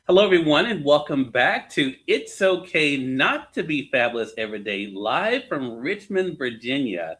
Hello, everyone, and welcome back to It's Okay Not to Be Fabulous Every Day, live from Richmond, Virginia.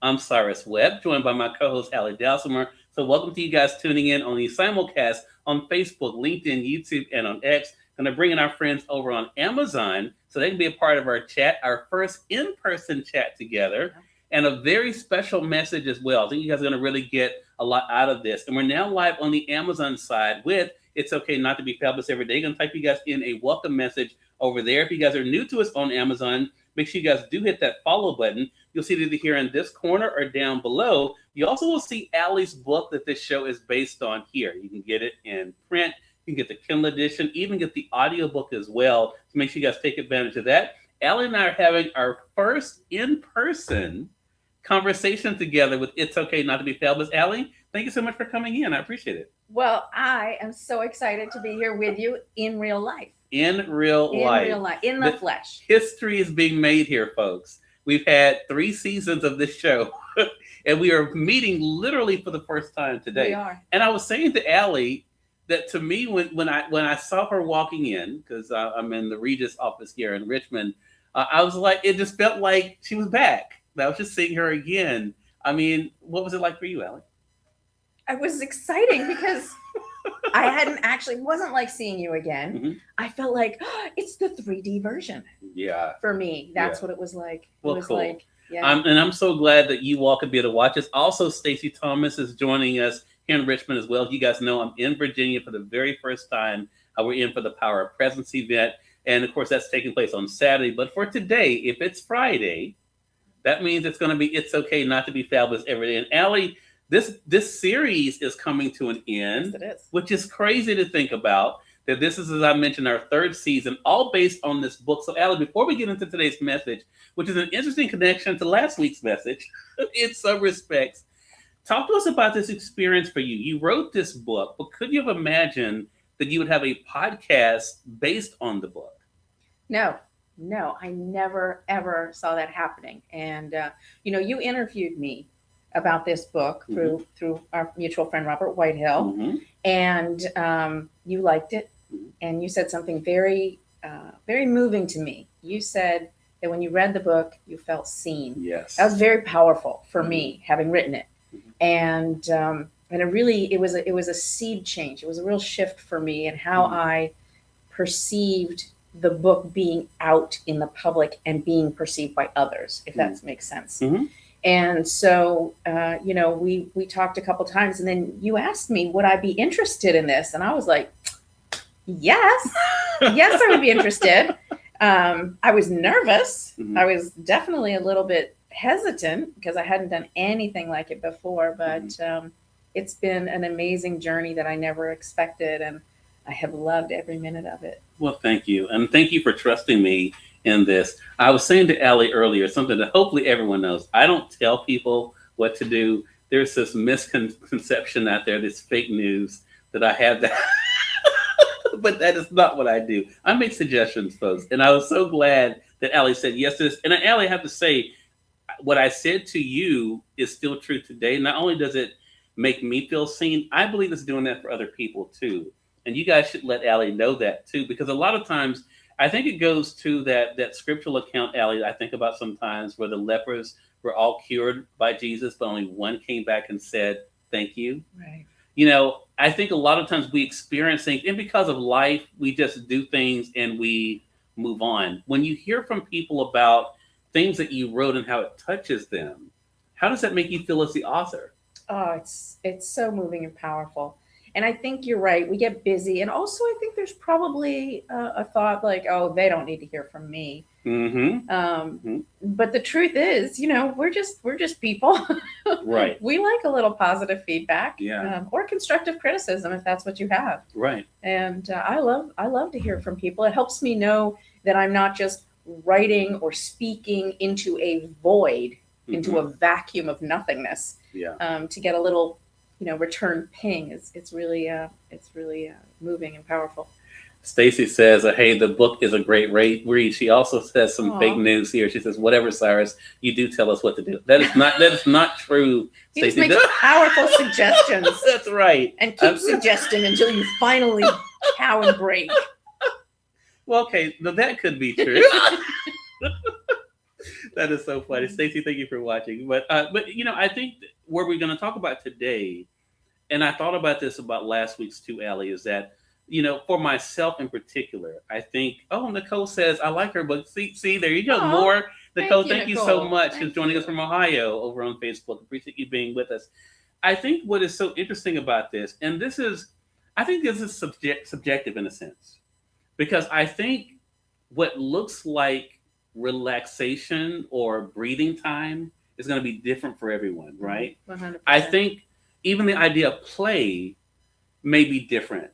I'm Cyrus Webb, joined by my co-host, Dalsimer. So welcome to you guys tuning in on the simulcast on Facebook, LinkedIn, YouTube, and on X. Going to bring in our friends over on Amazon so they can be a part of our chat, our first in-person chat together, and a very special message as well. I think you guys are going to really get a lot out of this. And we're now live on the Amazon side with It's Okay Not to Be Fabulous Every Day. I'm going to type you guys in a welcome message over there. If you guys are new to us on Amazon, make sure you guys do hit that follow button. You'll see it either here in this corner or down below. You also will see Allie's book that this show is based on here. You can get it in print. You can get the Kindle edition, even get the audiobook as well. So make sure you guys take advantage of that. Allie and I are having our first in-person conversation together with It's Okay Not to Be Fabulous. Allie, thank you so much for coming in. I appreciate it. Well, I am so excited to be here with you in real life. In real life. In the flesh. History is being made here, folks. We've had 3 seasons of this show, and we are meeting literally for the first time today. We are. And I was saying to Allie that to me, when I saw her walking in, because I'm in the Regis office here in Richmond, I was like, it just felt like she was back. I was just seeing her again. I mean, what was it like for you, Allie? It was exciting because wasn't like seeing you again. Mm-hmm. I felt like it's the 3D version. Yeah. For me, that's what it was like. Well, it was cool. Like, yeah. And I'm so glad that you all could be able to watch us. Also, Stacey Thomas is joining us here in Richmond as well. You guys know I'm in Virginia for the very first time. We're in for the Power of Presence event. And of course, that's taking place on Saturday. But for today, if it's Friday, that means it's going to be It's Okay Not to Be Fabulous Every Day. And Allie, this series is coming to an end, yes, it is. Which is crazy to think about. That this is, as I mentioned, our 3rd season, all based on this book. So, Allie, before we get into today's message, which is an interesting connection to last week's message, in some respects, talk to us about this experience for you. You wrote this book, but could you have imagined that you would have a podcast based on the book? No, I never, ever saw that happening. And, you interviewed me about this book through our mutual friend, Robert Whitehill. Mm-hmm. And you liked it. And you said something very, very moving to me. You said that when you read the book, you felt seen. Yes. That was very powerful for me, having written it. And it was a seed change. It was a real shift for me in how I perceived the book being out in the public and being perceived by others, if that makes sense. Mm-hmm. And so, we talked a couple times, and then you asked me, would I be interested in this? And I was like, yes, I would be interested. I was nervous. Mm-hmm. I was definitely a little bit hesitant because I hadn't done anything like it before, but it's been an amazing journey that I never expected. And I have loved every minute of it. Well, thank you. And thank you for trusting me in this. I was saying to Allie earlier, something that hopefully everyone knows. I don't tell people what to do. There's this misconception out there, this fake news that I have that, but that is not what I do. I make suggestions, folks. And I was so glad that Allie said yes to this. And Allie, I have to say, what I said to you is still true today. Not only does it make me feel seen, I believe it's doing that for other people too. And you guys should let Allie know that too, because a lot of times I think it goes to that scriptural account, Allie, I think about sometimes where the lepers were all cured by Jesus, but only one came back and said, thank you. Right. I think a lot of times we experience things, and because of life, we just do things and we move on. When you hear from people about things that you wrote and how it touches them, how does that make you feel as the author? Oh, it's so moving and powerful. And I think you're right. We get busy. And also, I think there's probably a thought like, oh, they don't need to hear from me. Mm-hmm. But the truth is, we're just people. Right. We like a little positive feedback, or constructive criticism if that's what you have. Right. And I love to hear from people. It helps me know that I'm not just writing or speaking into a void, into a vacuum of nothingness. Yeah. To get a little return ping. It's really moving and powerful. Stacy says, hey, the book is a great read. She also says some fake news here. She says, whatever, Cyrus, you do tell us what to do. That is not true. He just makes powerful suggestions. That's right. And keep suggesting until you finally cow and break. Well, okay, now that could be true. That is so funny, Stacey. Thank you for watching. But I think where we're going to talk about today, and I thought about this about last week's too, Allie, is that for myself in particular, I think. Oh, Nicole says I like her book. See, there you go. Aw, More Nicole. you, Thank you so Nicole. much for Thank joining us you. from Ohio over on Facebook. Appreciate you being with us. I think what is so interesting about this, and I think this is subjective in a sense, because I think what looks like relaxation or breathing time is going to be different for everyone, right? 100%. I think even the idea of play may be different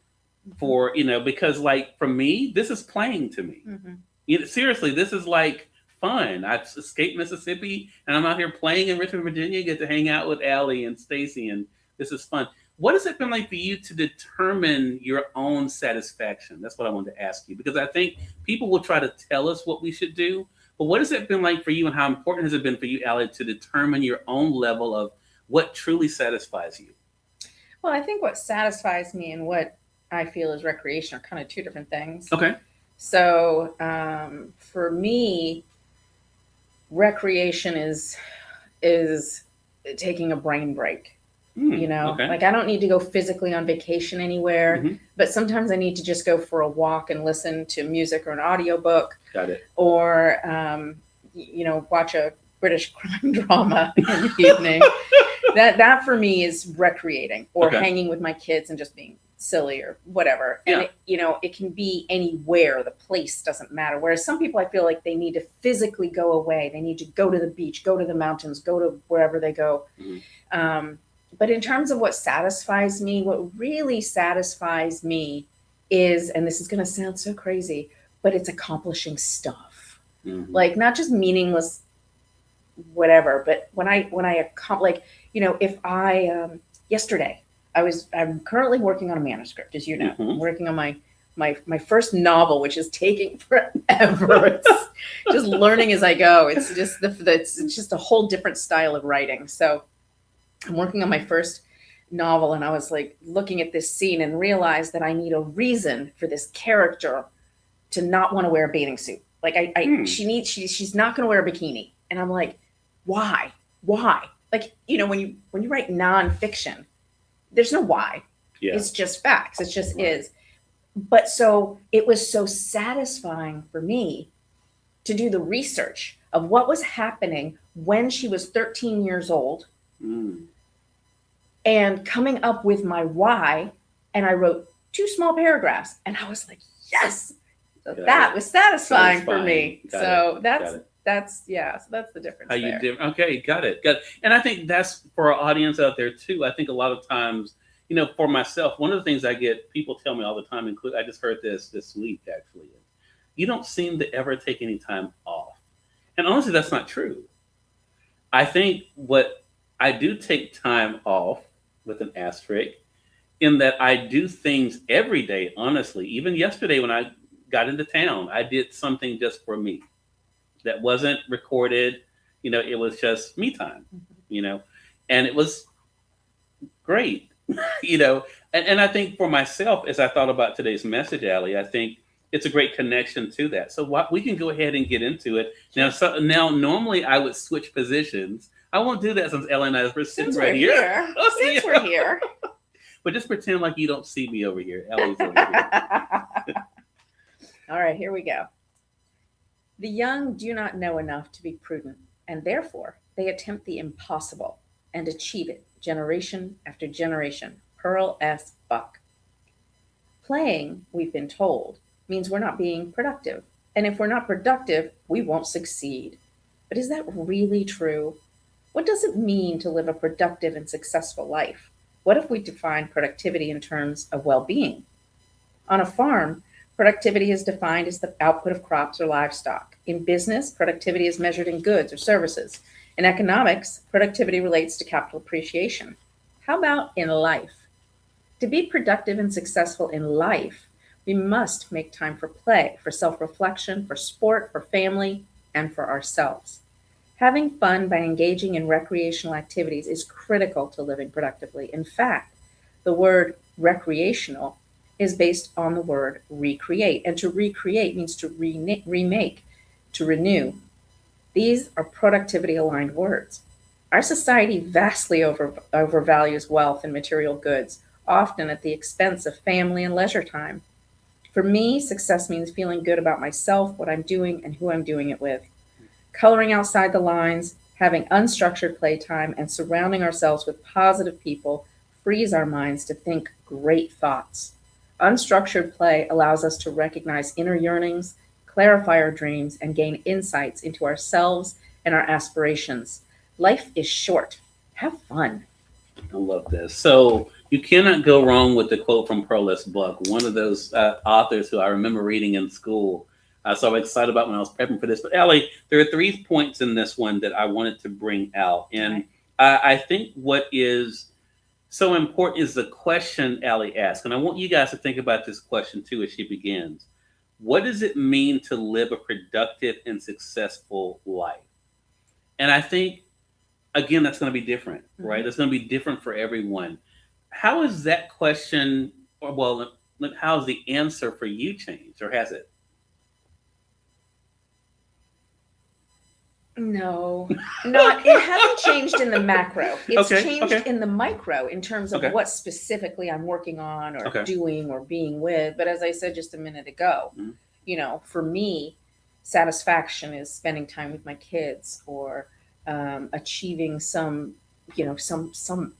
for, because like for me, this is playing to me. Mm-hmm. Seriously, this is like fun. I've escaped Mississippi and I'm out here playing in Richmond, Virginia, get to hang out with Allie and Stacy, and this is fun. What has it been like for you to determine your own satisfaction? That's what I wanted to ask you, because I think people will try to tell us what we should do, but what has it been like for you, and how important has it been for you, Allie, to determine your own level of what truly satisfies you? Well, I think what satisfies me and what I feel is recreation are kind of two different things. Okay. So for me, recreation is taking a brain break. Okay. Like I don't need to go physically on vacation anywhere, Mhm. but sometimes I need to just go for a walk and listen to music or an audiobook, Got it. or watch a British crime drama in the evening. That for me is recreating, or Okay. hanging with my kids and just being silly or whatever. Yeah. And it can be anywhere. The place doesn't matter. Whereas some people, I feel like they need to physically go away. They need to go to the beach, go to the mountains, go to wherever they go. Mhm. But in terms of what satisfies me, what really satisfies me is, and this is going to sound so crazy, but it's accomplishing stuff. Mhm. Like not just meaningless whatever, but when I accomplish, if I yesterday I'm currently working on a manuscript, as you know. Mhm. I'm working on my first novel, which is taking forever. It's just learning as I go. It's just it's just a whole different style of writing. So I'm working on my first novel, and I was like looking at this scene and realized that I need a reason for this character to not want to wear a bathing suit. Like she's not going to wear a bikini, and I'm like, why? Like when you write nonfiction, there's no why. Yeah. It's just facts. It just Right. is. But so it was so satisfying for me to do the research of what was happening when she was 13 years old, Mm. and coming up with my why. And I wrote 2 small paragraphs, and I was like, yes. So Got that it. was satisfying for me. Got So it. that's Got it. so that's the difference How you there. do? Okay, got it. And I think that's for our audience out there too. I think a lot of times, for myself, one of the things I get people tell me all the time, include I just heard this week actually, you don't seem to ever take any time off. And honestly, that's not true. I think what I do take time off with an asterisk, in that I do things every day. Honestly, even yesterday when I got into town, I did something just for me that wasn't recorded. It was just me time, and it was great. And I think for myself, as I thought about today's message, Allie, I think it's a great connection to that. So we can go ahead and get into it now. So now, normally I would switch positions. I won't do that since Ellie and I are sitting Since right we're here. here, since we're here. But just pretend like you don't see me over here. Ellie's over here. All right, here we go. The young do not know enough to be prudent, and therefore they attempt the impossible and achieve it generation after generation. Pearl S. Buck. Playing, we've been told, means we're not being productive. And if we're not productive, we won't succeed. But is that really true? What does it mean to live a productive and successful life? What if we define productivity in terms of well-being? On a farm, productivity is defined as the output of crops or livestock. In business, productivity is measured in goods or services. In economics, productivity relates to capital appreciation. How about in life? To be productive and successful in life, we must make time for play, for self-reflection, for sport, for family, and for ourselves. Having fun by engaging in recreational activities is critical to living productively. In fact, the word recreational is based on the word recreate. And to recreate means to remake, to renew. These are productivity aligned words. Our society vastly overvalues wealth and material goods, often at the expense of family and leisure time. For me, success means feeling good about myself, what I'm doing, and who I'm doing it with. Coloring outside the lines, having unstructured playtime, and surrounding ourselves with positive people frees our minds to think great thoughts. Unstructured play allows us to recognize inner yearnings, clarify our dreams, and gain insights into ourselves and our aspirations. Life is short. Have fun. I love this. So you cannot go wrong with the quote from Perlis Buck, one of those authors who I remember reading in school. So I'm excited about when I was prepping for this. But Ellie, there are 3 points in this one that I wanted to bring out, and Okay. I think what is so important is the question Ellie asked, and I want you guys to think about this question too as she begins. What does it mean to live a productive and successful life? And I think again, that's going to be different, right? Mhm. It's going to be different for everyone. How is that question, or well, how's the answer for you changed, or has it? No, not it hasn't changed in the macro. It's Okay, changed okay, in the micro in terms of okay, what specifically I'm working on or okay. doing or being with. But as I said just a minute ago, Mhm. for me, satisfaction is spending time with my kids or achieving some, some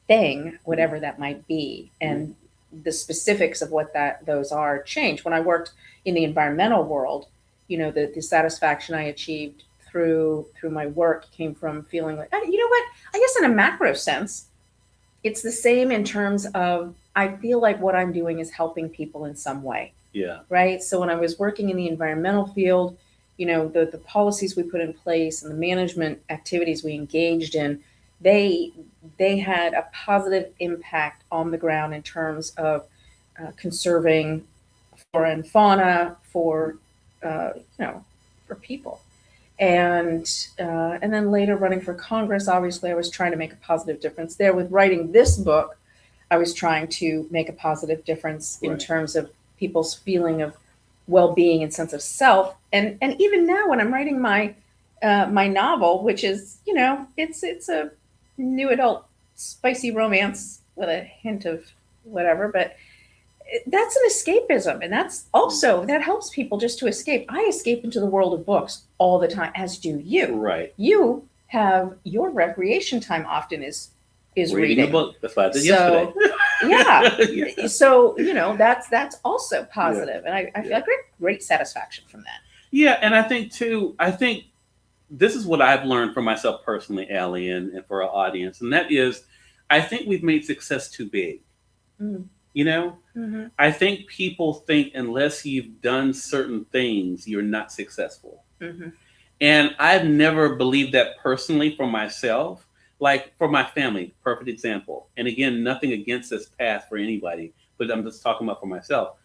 thing, Mhm. whatever that might be. Mhm. And the specifics of what that those are change. When I worked in the environmental world, the satisfaction I achieved through my work came from feeling like, you know what? I guess in a macro sense, it's the same in terms of I feel like what I'm doing is helping people in some way, Yeah, right? So when I was working in the environmental field, the policies we put in place and the management activities we engaged in, they they had a positive impact on the ground in terms of conserving flora and fauna for you know for people. And then later running for Congress, obviously I was trying to make a positive difference there. With writing this book, I was trying to make a positive difference in right. terms of people's feeling of well-being and sense of self. And even now, when I'm writing my novel, which is it's a new adult spicy romance with a hint of whatever, but that's an escapism, and that's Mm. also that helps people just to escape. I escape into the world of books all the time, as do you. Right. You have your recreation time often is Reading a reading. book. That's what I did yesterday. So yeah, Yeah. so that's also Yeah. positive, and I feel Yeah. like great satisfaction from that. Yeah, and I think too, I think this is what I've learned for myself personally, Allie, and for our audience, and that is I think we've made success too big. Mm-hmm. You know, Mm-hmm. I think people think unless you've done certain things, you're not successful. Mm-hmm. And I've never believed that personally for myself. Like for my family, perfect example. And again, nothing against this path for anybody, but I'm just talking about for myself.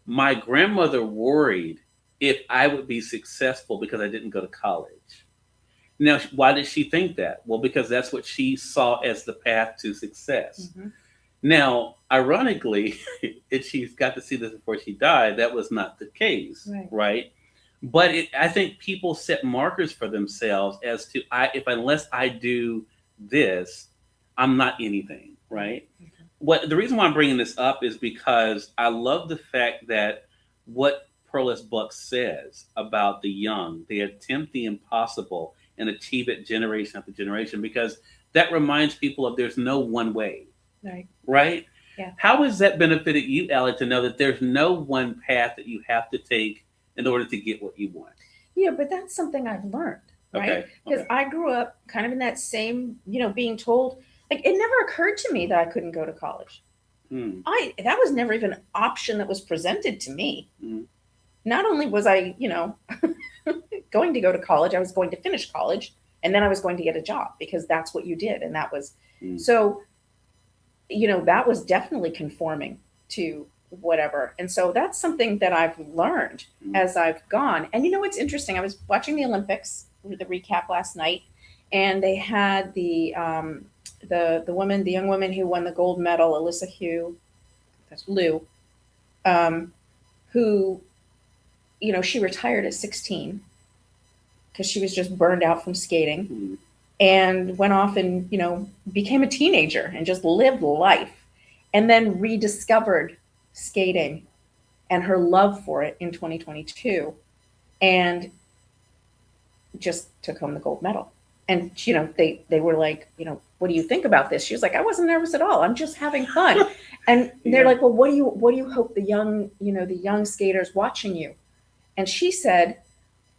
My grandmother worried if I would be successful because I didn't go to college. Now, why did she think that? Well, because that's what she saw as the path to success. Mm-hmm. Now, ironically, if she's got to see this before she died, that was not the case, Right. right? But I think people set markers for themselves as to if unless I do this, I'm not anything, right? Mm-hmm. What the reason why I'm bringing this up is because I love the fact that what Perlis Buck says about the young, they attempt the impossible and achieve it generation after generation, because that reminds people of there's no one way, Right. right? Yeah. How has that benefited you, Allie, to know that there's no one path that you have to take in order to get what you want? Yeah, but that's something I've learned, right? Okay. Because Okay. I grew up kind of in that same, being told, like, it never occurred to me that I couldn't go to college. Hmm. That was never even an option that was presented to me. Hmm. Not only was I, going to go to college, I was going to finish college, and then I was going to get a job because that's what you did. And that was Hmm. so, that was definitely conforming to whatever. And so that's something that I've learned Hmm. as I've gone. And it's interesting. I was watching the Olympics, the recap last night, and they had the young woman who won the gold medal, Alyssa Hugh, that's Lou. who, she retired at 16 because she was just burned out from skating, Mm-hmm. and went off and, became a teenager and just lived life, and then rediscovered skating and her love for it in 2022, and just took home the gold medal. And they were like, what do you think about this? She was like, I wasn't nervous at all. I'm just having fun. And they're like, well, what do you hope the young skaters watching you? And she said,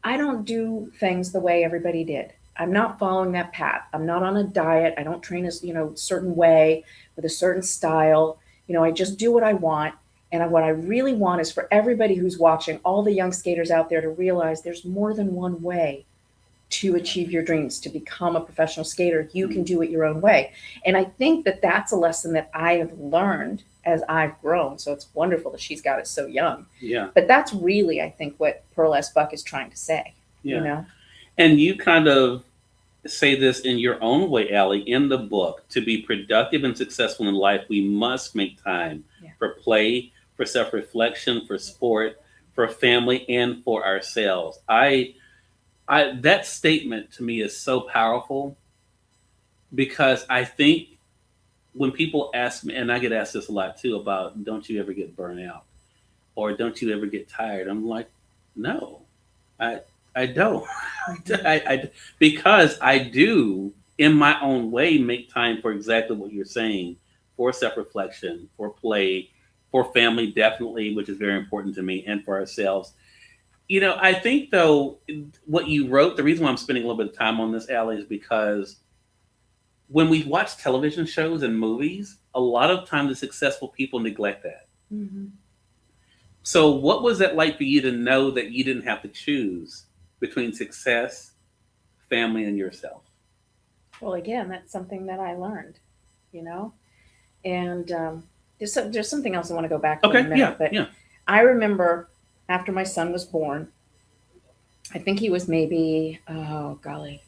I don't do things the way everybody did. I'm not following that path. I'm not on a diet. I don't train a certain way with a certain style. I just do what I want. And what I really want is for everybody who's watching, all the young skaters out there, to realize there's more than one way to achieve your dreams, to become a professional skater. You can do it your own way. And I think that that's a lesson that I have learned as I've grown. So it's wonderful that she's got it so young. Yeah. But that's really, I think, what Pearl S. Buck is trying to say. Yeah. And you kind of say this in your own way, Allie, in the book. To be productive and successful in life, we must make time for play, for self-reflection, for sport, for family, and for ourselves. That statement to me is so powerful, because I think when people ask me, and I get asked this a lot too, about don't you ever get burnt out or don't you ever get tired? I'm like, no, I don't. Because I do, in my own way, make time for exactly what you're saying, for self-reflection, for play, for family, definitely, which is very important to me, and for ourselves. I think, though, what you wrote, the reason why I'm spending a little bit of time on this, Allie, is because when we watch television shows and movies, a lot of times the successful people neglect that. Mm-hmm. So what was it like for you to know that you didn't have to choose between success, family, and yourself? Well, again, that's something that I learned, and there's something else I want to go back to in a minute. But I remember after my son was born, I think he was maybe, oh golly,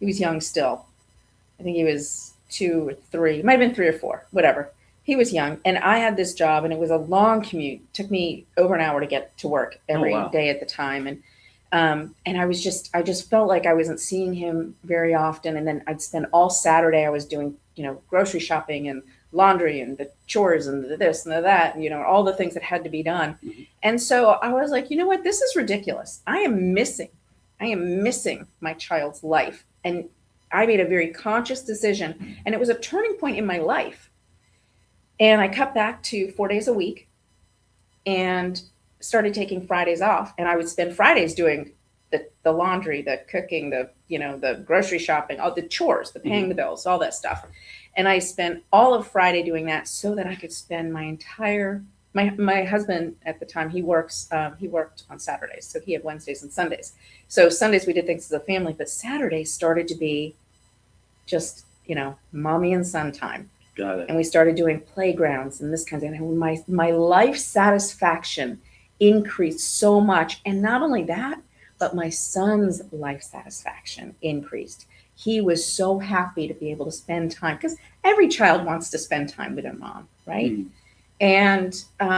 he was young still. I think he was 2 or 3, it might have been 3 or 4, whatever. He was young, and I had this job, and it was a long commute. It took me over an hour to get to work every day at the time, and I just felt like I wasn't seeing him very often. And then I'd spend all Saturday, I was doing, grocery shopping and laundry and the chores and the this and the that, and, all the things that had to be done. Mm-hmm. And so I was like, you know what, this is ridiculous. I am missing my child's life. And I made a very conscious decision, and it was a turning point in my life. And I cut back to 4 days a week and started taking Fridays off. And I would spend Fridays doing the laundry, the cooking, the grocery shopping, all the chores, the paying the bills, all that stuff. And I spent all of Friday doing that so that I could spend my husband at the time, he worked on Saturdays. So he had Wednesdays and Sundays. So Sundays we did things as a family, but Saturdays started to be just, mommy and son time. Got it. And we started doing playgrounds and this kind of thing. And my life satisfaction increased so much. And not only that, but my son's life satisfaction increased. He was so happy to be able to spend time, because every child wants to spend time with their mom, right? Mm. And, I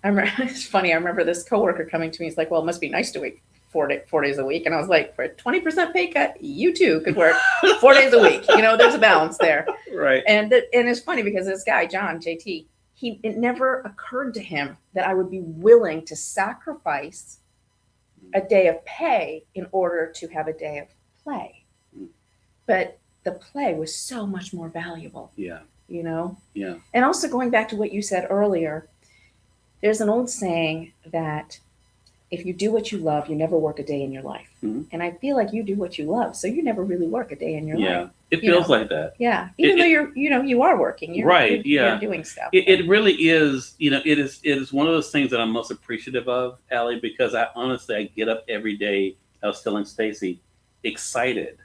remember, it's funny. I remember this coworker coming to me. He's like, well, it must be nice to work 4 days a week. And I was like, for a 20% pay cut, you too could work 4 days a week. There's a balance there. Right. And it's funny because this guy, John, JT, it never occurred to him that I would be willing to sacrifice a day of pay in order to have a day of play. But the play was so much more valuable. Yeah. Yeah. And also going back to what you said earlier, there's an old saying that if you do what you love, you never work a day in your life. Mm-hmm. And I feel like you do what you love, so you never really work a day in your life. Yeah, it feels like that. Yeah, even though you are working. You're doing stuff. It really is. It is one of those things that I'm most appreciative of, Allie, because I get up every day. I was telling Stacy, excited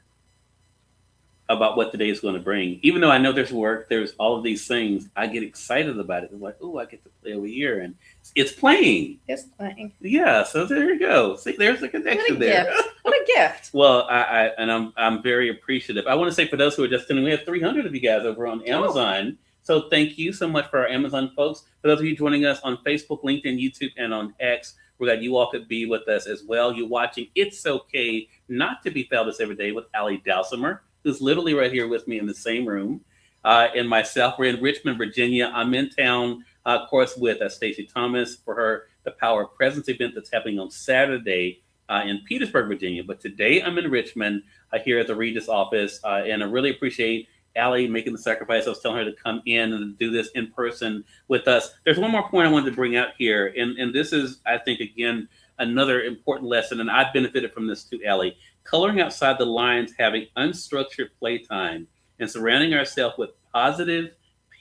about what the day is going to bring. Even though I know there's work, there's all of these things, I get excited about it. I'm like, oh, I get to play over here, and it's playing. It's playing. Yeah, so there you go. See, there's a connection there. What a gift. Well, I'm very appreciative. I want to say, for those who are just tuning in, we have 300 of you guys over on Amazon. So thank you so much for our Amazon folks. For those of you joining us on Facebook, LinkedIn, YouTube, and on X, we're glad you all could be with us as well. You're watching It's Okay Not to Be Fabulous Every Day with Ali Dalsimer, who's literally right here with me in the same room. And myself, we're in Richmond, Virginia. I'm in town, of course, with Stacey Thomas for her The Power of Presence event that's happening on Saturday in Petersburg, Virginia. But today I'm in Richmond here at the Regis office, and I really appreciate Allie making the sacrifice. I was telling her to come in and do this in person with us. There's one more point I wanted to bring out here, and this is, I think, again, another important lesson, and I've benefited from this too, Allie. Coloring outside the lines, having unstructured playtime, and surrounding ourselves with positive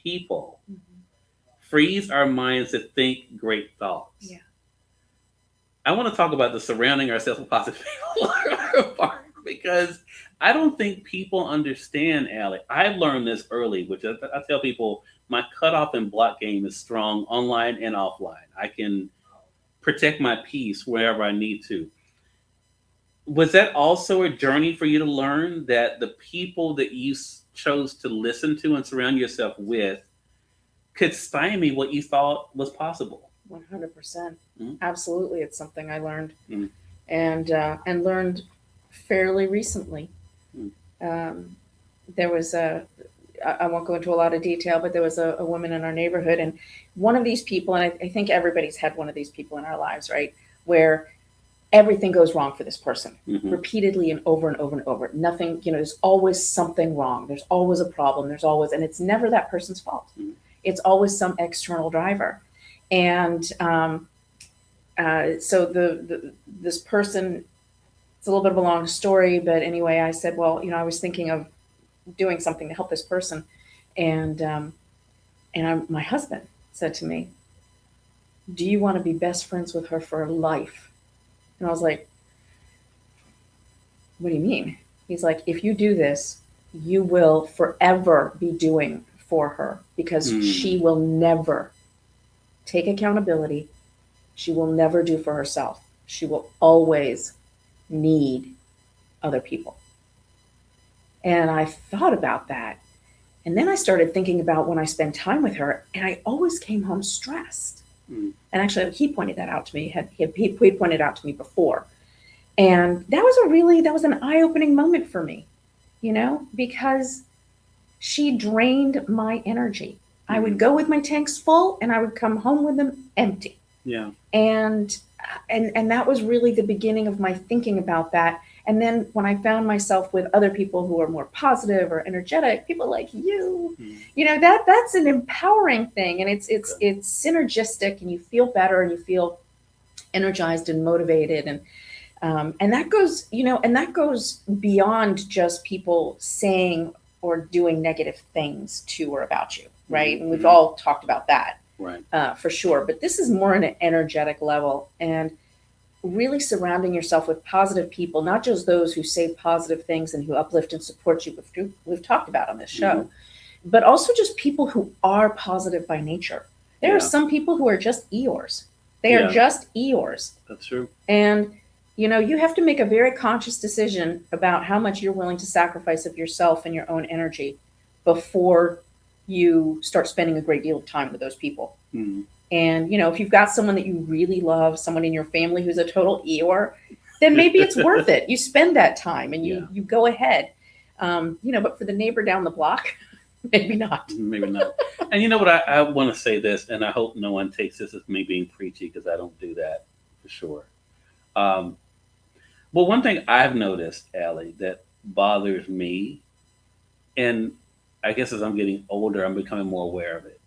people frees our minds to think great thoughts. Yeah. I want to talk about the surrounding ourselves with positive people part because I don't think people understand, Alec. I learned this early, which I tell people my cutoff and block game is strong online and offline. I can protect my peace wherever I need to. Was that also a journey for you to learn that the people that you chose to listen to and surround yourself with could stymie what you thought was possible? 100%. Mm. Absolutely. It's something I learned Mm. and learned fairly recently. There was I won't go into a lot of detail, but there was a woman in our neighborhood, and one of these people, and I think everybody's had one of these people in our lives, right? Where everything goes wrong for this person repeatedly and over and over and over. Nothing, there's always something wrong. There's always a problem. And it's never that person's fault. It's always some external driver. And so this person, it's a little bit of a long story, but anyway, I said, well, I was thinking of doing something to help this person. And my husband said to me, do you want to be best friends with her for life? And I was like, what do you mean? He's like, if you do this, you will forever be doing for her because she will never take accountability. She will never do for herself. She will always need other people. And I thought about that. And then I started thinking about when I spend time with her, and I always came home stressed. And actually, he pointed that out to me. He pointed out to me before. And that was an eye-opening moment for me, because she drained my energy. I would go with my tanks full and I would come home with them empty. Yeah. And that was really the beginning of my thinking about that. And then when I found myself with other people who are more positive or energetic, people like you, that's an empowering thing. And it's synergistic, and you feel better and you feel energized and motivated. And that goes, and that goes beyond just people saying or doing negative things to or about you. Right. And we've all talked about that. Right. For sure. But this is more on an energetic level, and really surrounding yourself with positive people, not just those who say positive things and who uplift and support you, which we've talked about on this show, but also just people who are positive by nature. There are some people who are just Eeyores. They are just Eeyores. That's true. And, you have to make a very conscious decision about how much you're willing to sacrifice of yourself and your own energy before you start spending a great deal of time with those people. And, if you've got someone that you really love, someone in your family who's a total Eeyore, then maybe it's worth it. You spend that time and you go ahead. But for the neighbor down the block, maybe not. Maybe not. And you know what? I want to say this, and I hope no one takes this as me being preachy, because I don't do that for sure. Well, one thing I've noticed, Allie, that bothers me, and I guess as I'm getting older, I'm becoming more aware of it.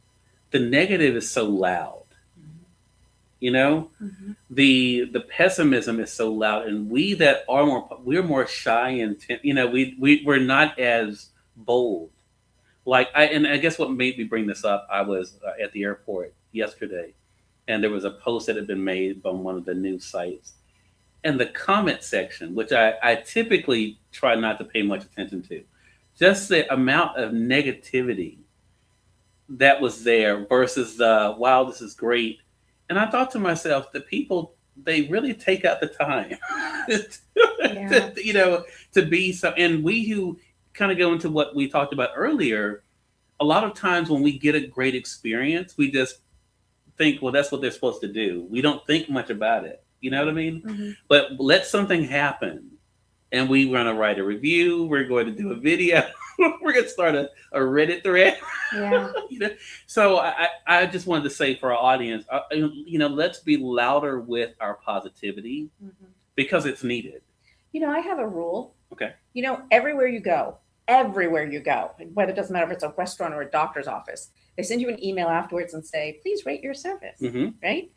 The negative is so loud, the pessimism is so loud, and we that are we're more shy and we're not as bold. And I guess what made me bring this up, I was at the airport yesterday, and there was a post that had been made on one of the news sites, and the comment section, which I typically try not to pay much attention to, just the amount of negativity that was there versus the, wow, this is great. And I thought to myself, the people, they really take out the time to be so. And we who kind of go into what we talked about earlier, a lot of times when we get a great experience, we just think, well, that's what they're supposed to do. We don't think much about it. You know what I mean? Mhm. But let something happen and we want to write a review. We're going to do a video. We're going to start a Reddit thread. Yeah. You know? So I just wanted to say for our audience, let's be louder with our positivity Mhm. because it's needed. I have a rule. Okay. Everywhere you go, whether it doesn't matter if it's a restaurant or a doctor's office, they send you an email afterwards and say, please rate your service, Mm-hmm. right?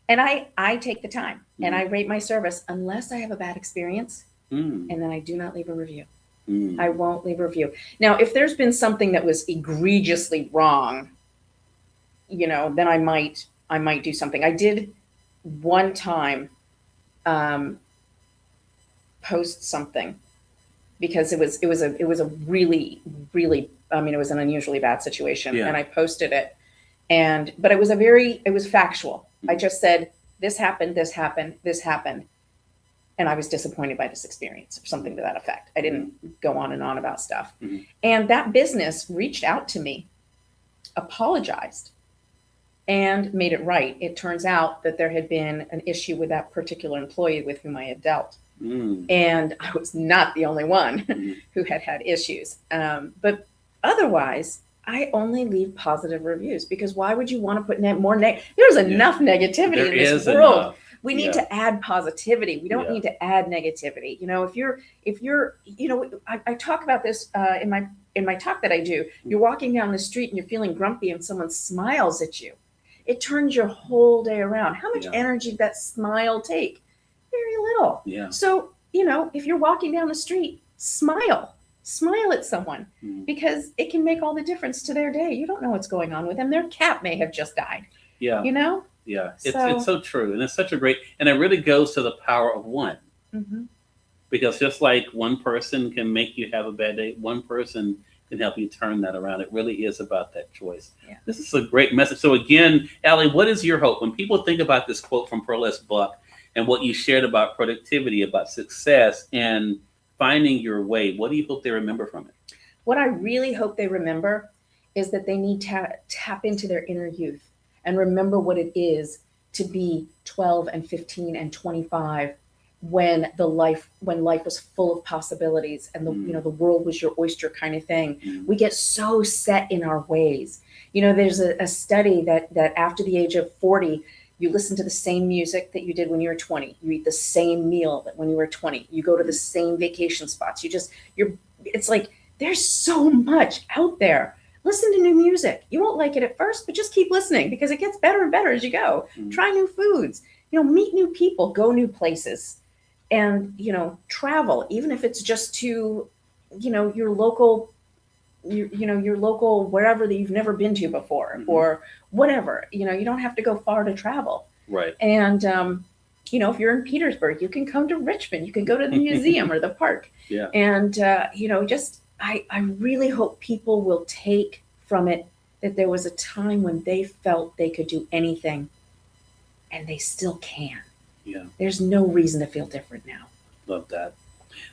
And I take the time and Mm. I rate my service unless I have a bad experience, Mm. and then I do not leave a review. Mm. I won't leave a review. Now, if there's been something that was egregiously wrong, then I might do something. I did one time post something because it was a really, really, it was an unusually bad situation. Yeah. And I posted it, but it was factual. I just said, this happened, this happened, this happened. And I was disappointed by this experience, or something to that effect. I didn't go on and on about stuff. Mm-hmm. And that business reached out to me, apologized, and made it right. It turns out that there had been an issue with that particular employee with whom I had dealt. Mm. And I was not the only one Mm. who had issues. But otherwise, I only leave positive reviews, because why would you want to put more there's enough negativity There in this is world. enough. We need to add positivity. We don't Yeah. need to add negativity. If you're, I talk about this in my talk that I do. You're walking down the street and you're feeling grumpy and someone smiles at you. It turns your whole day around. How much Yeah. energy did that smile take? Very little. Yeah. So, if you're walking down the street, smile at someone, Mm. because it can make all the difference to their day. You don't know what's going on with them. Their cat may have just died. Yeah. Yeah. It's so true. And it's such a great, and it really goes to the power of one. Mm-hmm. Because just like one person can make you have a bad day, one person can help you turn that around. It really is about that choice. Yeah. This is a great message. So again, Allie, what is your hope? When people think about this quote from Pearl's book and what you shared about productivity, about success, and finding your way, what do you hope they remember from it? What I really hope they remember is that they need to tap into their inner youth and remember what it is to be 12 and 15 and 25 when life was full of possibilities and the world was your oyster kind of thing. Mm. We get so set in our ways. There's a study that after the age of 40, you listen to the same music that you did when you were 20. You eat the same meal that when you were 20. You go to the same vacation spots. It's like there's so much out there. Listen to new music. You won't like it at first, but just keep listening because it gets better and better as you go. Mm. Try new foods. Meet new people. Go new places, and travel. Even if it's just to, your local, your local wherever that you've never been to before, Mm-hmm. or whatever. You don't have to go far to travel. Right. And if you're in Petersburg, you can come to Richmond. You can go to the museum or the park. Yeah. And I really hope people will take from it that there was a time when they felt they could do anything, and they still can. Yeah. There's no reason to feel different now. Love that.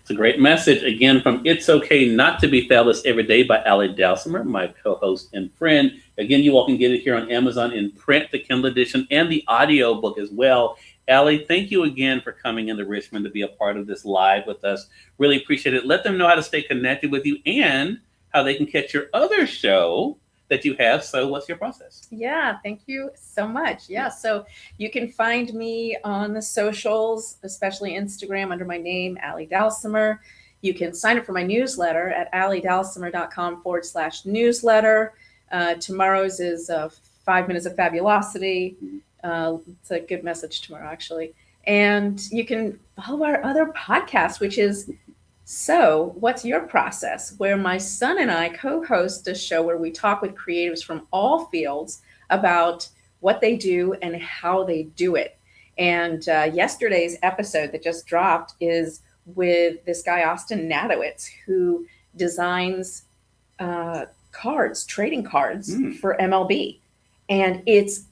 It's a great message again from It's Okay Not to Be Fabulous Every Day by Allie Dalsimer, my co-host and friend. Again, you all can get it here on Amazon in print, the Kindle edition, and the audio book as well. Allie, thank you again for coming into Richmond to be a part of this live with us. Really appreciate it. Let them know how to stay connected with you and how they can catch your other show that you have. So what's your process? Yeah, thank you so much. Yeah, so you can find me on the socials, especially Instagram, under my name, Allie Dalsimer. You can sign up for my newsletter at alliedalsimer.com/newsletter. Tomorrow's is 5 Minutes of Fabulosity. It's a good message tomorrow, actually. And you can follow our other podcast, which is So What's Your Process?, where my son and I co-host a show where we talk with creatives from all fields about what they do and how they do it. And yesterday's episode that just dropped is with this guy, Austin Nadowitz, who designs trading cards for MLB. And it's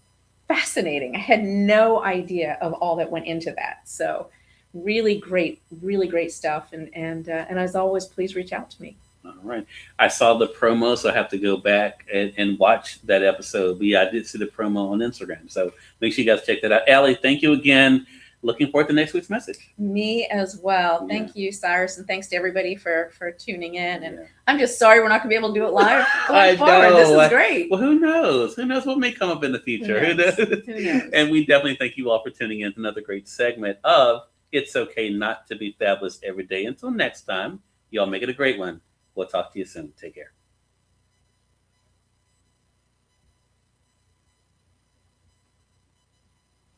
fascinating. I had no idea of all that went into that. So really great stuff. And as always, please reach out to me. All right. I saw the promo, so I have to go back and watch that episode. But yeah, I did see the promo on Instagram. So make sure you guys check that out. Allie, thank you again. Looking forward to next week's message. Me as well. Yeah. Thank you, Cyrus, and thanks to everybody for tuning in. And Yeah. I'm just sorry we're not going to be able to do it live I going forward. know. This is great. Well, who knows? Who knows what may come up in the future? Who knows? Who knows? And we definitely thank you all for tuning in to another great segment of It's Okay Not to Be Fabulous Every Day. Until next time, y'all make it a great one. We'll talk to you soon. Take care.